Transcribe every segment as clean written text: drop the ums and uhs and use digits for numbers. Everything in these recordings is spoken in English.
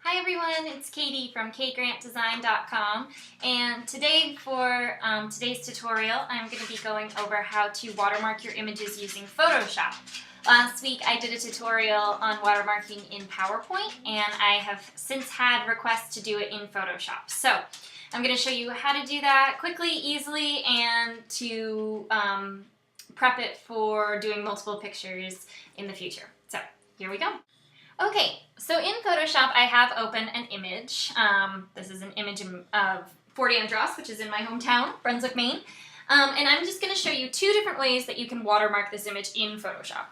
Hi everyone, it's Katie from kgrantdesign.com, and today for today's tutorial I'm going to be going over how to watermark your images using Photoshop. Last week I did a tutorial on watermarking in PowerPoint, and I have since had requests to do it in Photoshop. So I'm going to show you how to do that quickly, easily, and to prep it for doing multiple pictures in the future. So here we go. Okay, so in Photoshop I have open an image. This is an image of Fort Andros, which is in my hometown, Brunswick, Maine. And I'm just going to show you two different ways that you can watermark this image in Photoshop.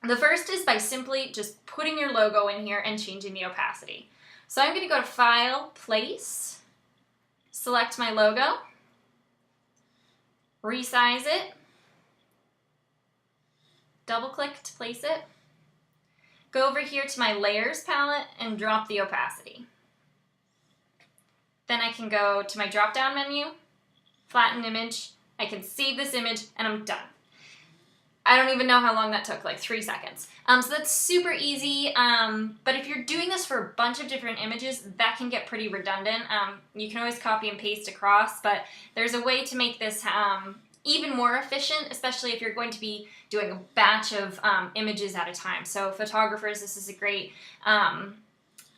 The first is by simply just putting your logo in here and changing the opacity. So I'm going to go to File, Place, select my logo, resize it, double click to place it. Go over here to my Layers palette and drop the opacity. Then I can go to my drop-down menu, flatten image, I can save this image, and I'm done. I don't even know how long that took, like 3 seconds. So that's super easy, but if you're doing this for a bunch of different images, that can get pretty redundant. You can always copy and paste across, but there's a way to make this even more efficient, especially if you're going to be doing a batch of images at a time. So photographers, this is a great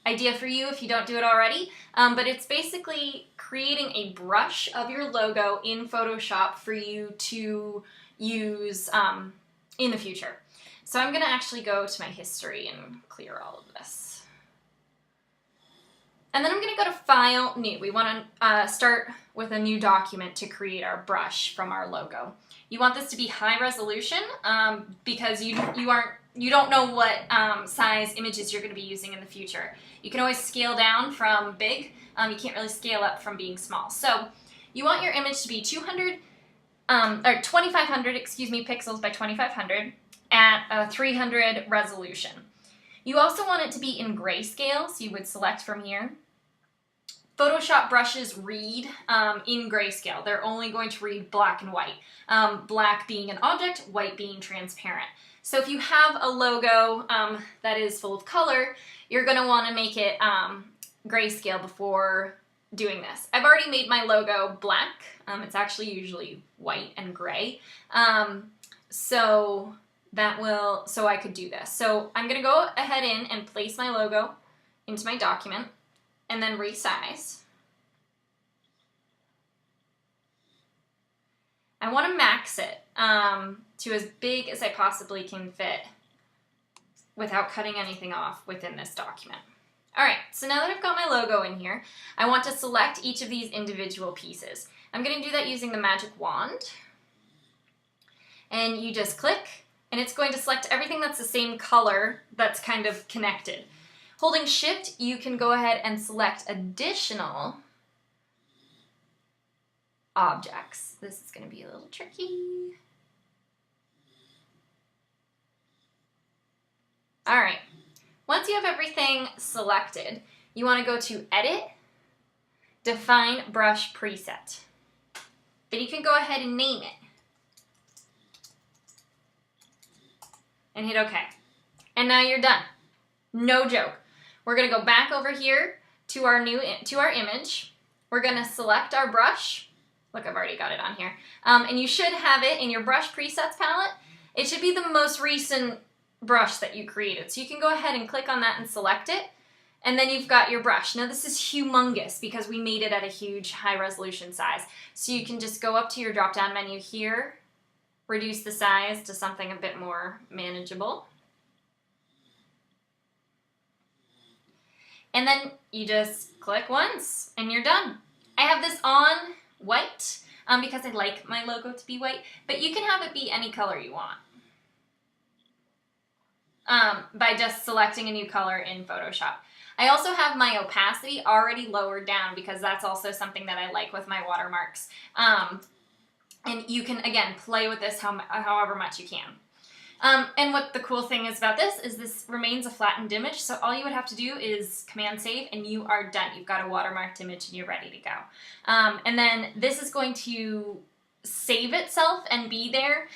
idea for you if you don't do it already. But it's basically creating a brush of your logo in Photoshop for you to use in the future. So I'm going to actually go to my history and clear all of this. And then I'm going to go to File, New. We want to start with a new document to create our brush from our logo. You want this to be high resolution because you don't know what size images you're going to be using in the future. You can always scale down from big. You can't really scale up from being small. So you want your image to be 200 or 2500, pixels by 2500 at a 300 resolution. You also want it to be in grayscale, so you would select from here. Photoshop brushes read in grayscale. They're only going to read black and white. Black being an object, white being transparent. So if you have a logo that is full of color, you're going to want to make it grayscale before doing this. I've already made my logo black. It's actually usually white and gray. So I could do this. So I'm going to go ahead and place my logo into my document and then resize. I want to max it to as big as I possibly can fit without cutting anything off within this document. Alright, so now that I've got my logo in here, I want to select each of these individual pieces. I'm going to do that using the magic wand. And you just click, and it's going to select everything that's the same color that's kind of connected. Holding Shift, you can go ahead and select additional objects. This is going to be a little tricky. Alright, once you have everything selected, you want to go to Edit, Define Brush Preset. Then you can go ahead and name it. And hit OK. And now you're done. No joke. We're going to go back over here to our image. We're going to select our brush. Look, I've already got it on here. And you should have it in your brush presets palette. It should be the most recent brush that you created. So you can go ahead and click on that and select it. And then you've got your brush. Now this is humongous because we made it at a huge high resolution size. So you can just go up to your drop down menu here, reduce the size to something a bit more manageable. And then you just click once and you're done. I have this on white because I like my logo to be white, but you can have it be any color you want by just selecting a new color in Photoshop. I also have my opacity already lowered down because that's also something that I like with my watermarks. And you can, again, play with this however much you can. And what the cool thing is about this is this remains a flattened image, so all you would have to do is Command Save and you are done. You've got a watermarked image and you're ready to go. And then this is going to save itself and be there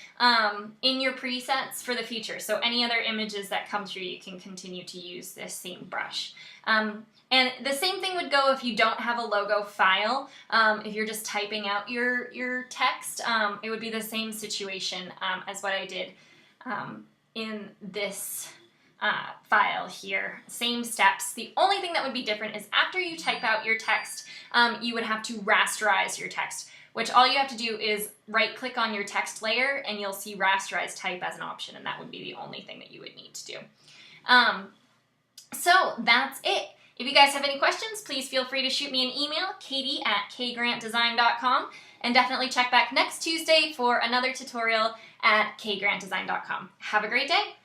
in your presets for the future. So any other images that come through, you can continue to use this same brush. And the same thing would go if you don't have a logo file. If you're just typing out your text, it would be the same situation as what I did in this file here. Same steps. The only thing that would be different is after you type out your text, you would have to rasterize your text, which all you have to do is right-click on your text layer and you'll see rasterize type as an option, and that would be the only thing that you would need to do. So that's it. If you guys have any questions, please feel free to shoot me an email, katie@kgrantdesign.com, and definitely check back next Tuesday for another tutorial at kgrantdesign.com. Have a great day.